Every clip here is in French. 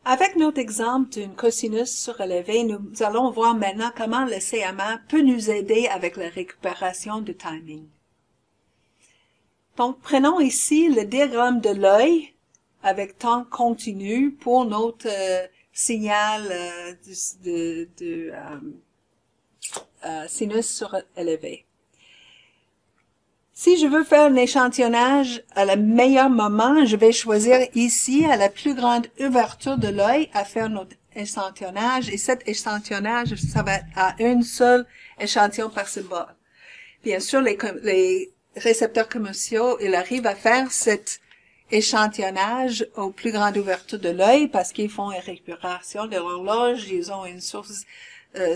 Avec notre exemple d'une cosinus surélevée, nous allons voir maintenant comment le CMA peut nous aider avec la récupération de timing. Donc, prenons ici le diagramme de l'œil avec temps continu pour notre signal de sinus surélevé. Si je veux faire un échantillonnage à le meilleur moment, je vais choisir ici, à la plus grande ouverture de l'œil, à faire notre échantillonnage. Et cet échantillonnage, ça va être à un seul échantillon par symbole. Bien sûr, les récepteurs commerciaux, ils arrivent à faire cet échantillonnage aux plus grandes ouvertures de l'œil parce qu'ils font une récupération de l'horloge, ils ont une source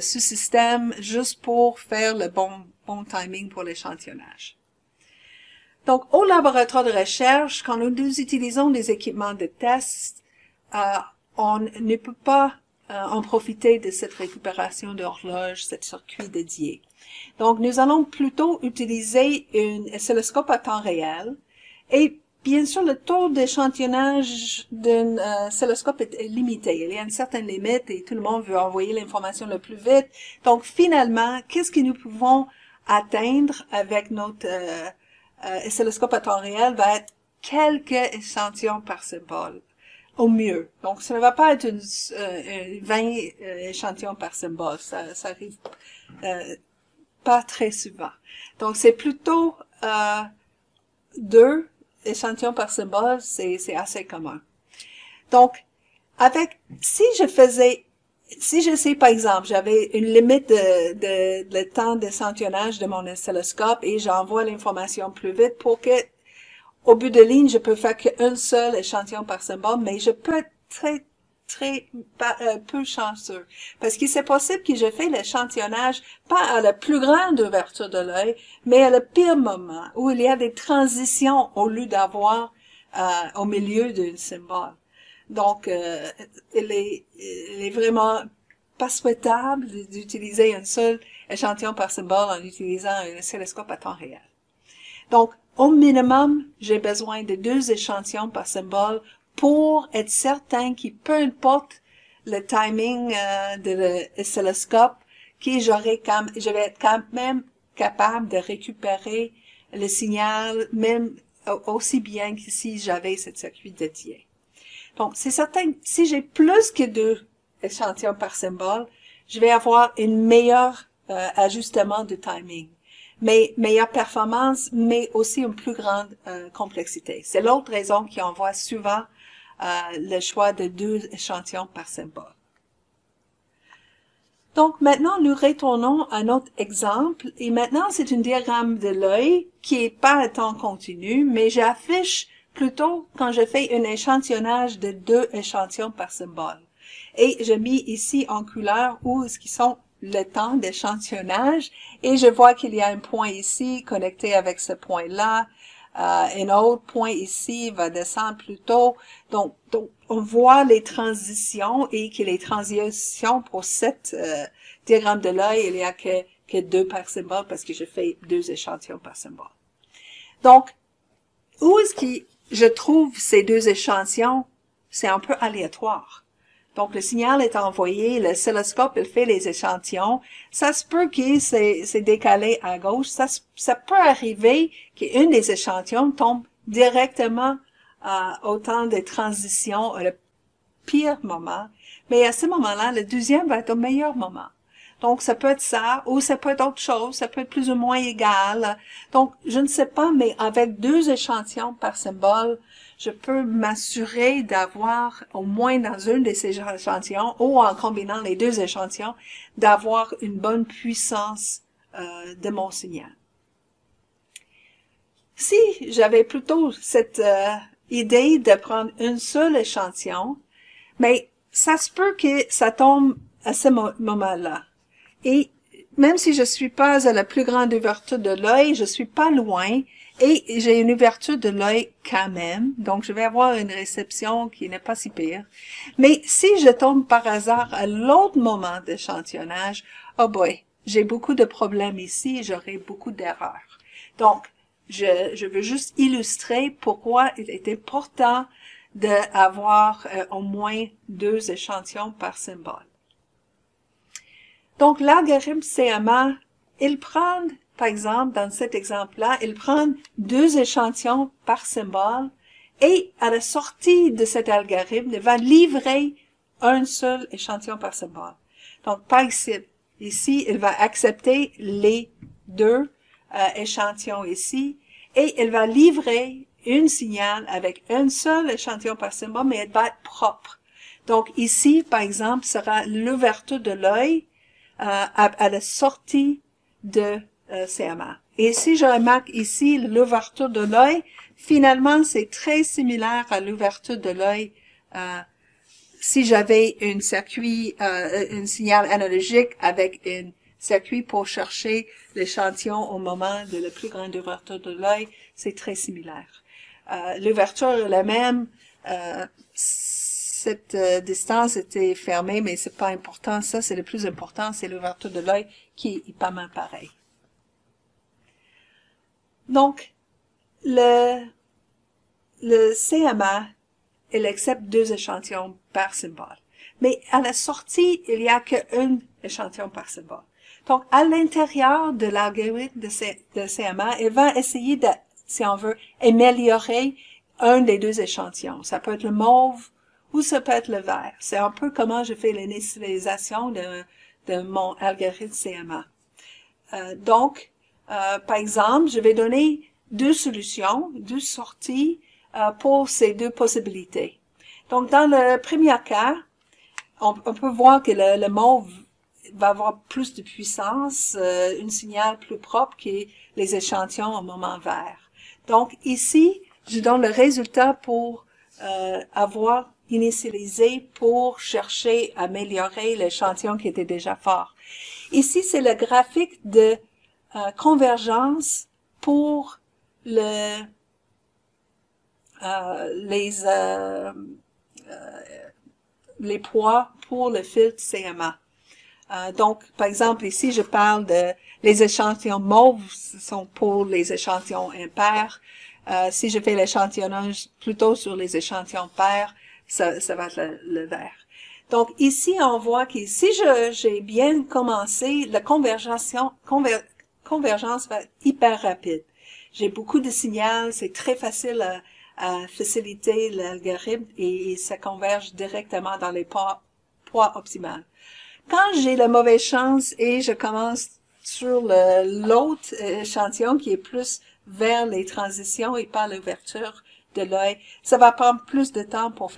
sous-système juste pour faire le bon timing pour l'échantillonnage. Donc, au laboratoire de recherche, quand nous utilisons des équipements de test, on ne peut pas en profiter de cette récupération d'horloge, cet circuit dédié. Donc, nous allons plutôt utiliser un oscilloscope à temps réel. Et bien sûr, le taux d'échantillonnage d'un oscilloscope est limité. Il y a une certaine limite et tout le monde veut envoyer l'information le plus vite. Donc, finalement, qu'est-ce que nous pouvons atteindre avec notre oscilloscope à temps réel va être quelques échantillons par symbole, au mieux. Donc, ça ne va pas être 20 échantillons par symbole. Ça arrive pas très souvent. Donc, c'est plutôt 2 échantillons par symbole, c'est assez commun. Donc, si je sais, par exemple, j'avais une limite de temps d'échantillonnage de mon oscilloscope et j'envoie l'information plus vite pour que, au bout de ligne, je peux faire qu'un seul échantillon par symbole, mais je peux être très peu chanceux. Parce que c'est possible que je fais l'échantillonnage pas à la plus grande ouverture de l'œil, mais à le pire moment, où il y a des transitions au lieu d'avoir au milieu d'un symbole. Donc, il est vraiment pas souhaitable d'utiliser un seul échantillon par symbole en utilisant un oscilloscope à temps réel. Donc, au minimum, j'ai besoin de 2 échantillons par symbole pour être certain que peu importe le timing de l'oscilloscope, que je vais être quand même capable de récupérer le signal même aussi bien que si j'avais ce circuit dédié. Donc, c'est certain que si j'ai plus que 2 échantillons par symbole, je vais avoir une meilleure ajustement de timing. Mais meilleure performance, mais aussi une plus grande complexité. C'est l'autre raison qu'on voit souvent le choix de 2 échantillons par symbole. Donc maintenant, nous retournons à notre exemple. Et maintenant, c'est un diagramme de l'œil qui est pas à temps continu, mais j'affiche plutôt quand je fais un échantillonnage de 2 échantillons par symbole. Et je mets ici en couleur où est-ce qu'ils sont le temps d'échantillonnage et je vois qu'il y a un point ici connecté avec ce point-là. Un autre point ici va descendre plus tôt. Donc on voit les transitions et que les transitions pour cet diagramme de l'œil, il y a que 2 par symbole parce que je fais 2 échantillons par symbole. Donc, où est-ce que je trouve ces 2 échantillons? C'est un peu aléatoire. Donc, le signal est envoyé, le oscilloscope, il fait les échantillons. Ça se peut que c'est décalé à gauche. Ça peut arriver qu'une des échantillons tombe directement au temps de transition, le pire moment. Mais à ce moment-là, le deuxième va être au meilleur moment. Donc, ça peut être ça, ou ça peut être autre chose, ça peut être plus ou moins égal. Donc, je ne sais pas, mais avec 2 échantillons par symbole, je peux m'assurer d'avoir, au moins dans un de ces échantillons, ou en combinant les 2 échantillons, d'avoir une bonne puissance de mon signal. Si j'avais plutôt cette idée de prendre un seul échantillon, mais ça se peut que ça tombe à ce moment-là. Et même si je suis pas à la plus grande ouverture de l'œil, je suis pas loin et j'ai une ouverture de l'œil quand même. Donc, je vais avoir une réception qui n'est pas si pire. Mais si je tombe par hasard à l'autre moment d'échantillonnage, oh boy, j'ai beaucoup de problèmes ici, j'aurai beaucoup d'erreurs. Donc, je veux juste illustrer pourquoi il est important d'avoir au moins 2 échantillons par symbole. Donc, l'algorithme CMA, il prend, par exemple, dans cet exemple-là, il prend 2 échantillons par symbole et à la sortie de cet algorithme, il va livrer un seul échantillon par symbole. Donc, par ici, il va accepter les 2 échantillons ici et il va livrer une signal avec un seul échantillon par symbole, mais elle va être propre. Donc, ici, par exemple, sera l'ouverture de l'œil à la sortie de CMA. Et si je remarque ici l'ouverture de l'œil, finalement, c'est très similaire à l'ouverture de l'œil si j'avais un circuit, un signal analogique avec un circuit pour chercher l'échantillon au moment de la plus grande ouverture de l'œil, c'est très similaire. L'ouverture est la même, cette distance était fermée, mais c'est pas important. Ça, c'est le plus important, c'est l'ouverture de l'œil qui est pas mal pareil. Donc, le CMA, il accepte 2 échantillons par symbole. Mais à la sortie, il n'y a qu'un échantillon par symbole. Donc, à l'intérieur de l'algorithme de CMA, il va essayer de, si on veut, améliorer un des 2 échantillons. Ça peut être le mauve ou ça peut être le vert. C'est un peu comment je fais l'initialisation de mon algorithme CMA. Donc, par exemple, je vais donner 2 solutions, 2 sorties pour ces 2 possibilités. Donc, dans le premier cas, on peut voir que le mauve va avoir plus de puissance, une signal plus propre que les échantillons au moment vert. Donc, ici, je donne le résultat pour avoir initialisé pour chercher à améliorer l'échantillon qui était déjà fort. Ici, c'est le graphique de convergence pour les poids pour le filtre CMA. Donc, par exemple, ici, je parle de les échantillons mauves sont pour les échantillons impairs. Si je fais l'échantillonnage plutôt sur les échantillons pairs, ça va être le vert. Donc, ici, on voit que si j'ai bien commencé, la convergence va être hyper rapide. J'ai beaucoup de signaux, c'est très facile à faciliter l'algorithme et ça converge directement dans les poids optimales. Quand j'ai la mauvaise chance et je commence sur l'autre échantillon qui est plus vers les transitions et pas l'ouverture de l'œil, ça va prendre plus de temps pour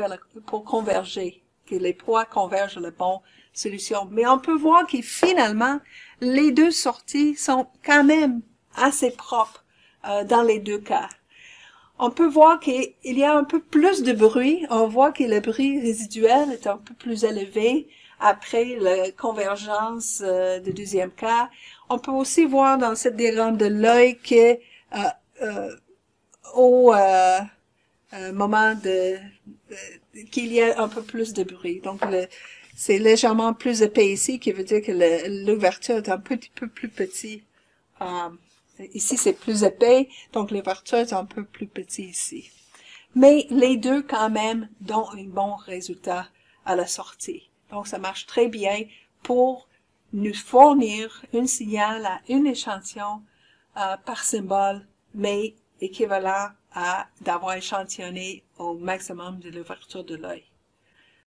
converger, que les poids convergent à la bonne solution. Mais on peut voir que finalement, les 2 sorties sont quand même assez propres dans les 2 cas. On peut voir qu'il y a un peu plus de bruit. On voit que le bruit résiduel est un peu plus élevé après la convergence du deuxième cas. On peut aussi voir dans cette diagramme de l'œil que au moment qu'il y a un peu plus de bruit. Donc, c'est légèrement plus épais ici, qui veut dire que l'ouverture est un petit peu plus petite. Ici, c'est plus épais, donc l'ouverture est un peu plus petite ici. Mais les 2, quand même, donnent un bon résultat à la sortie. Donc, ça marche très bien pour nous fournir un signal à un échantillon par symbole, mais équivalent à d'avoir échantillonné au maximum de l'ouverture de l'œil.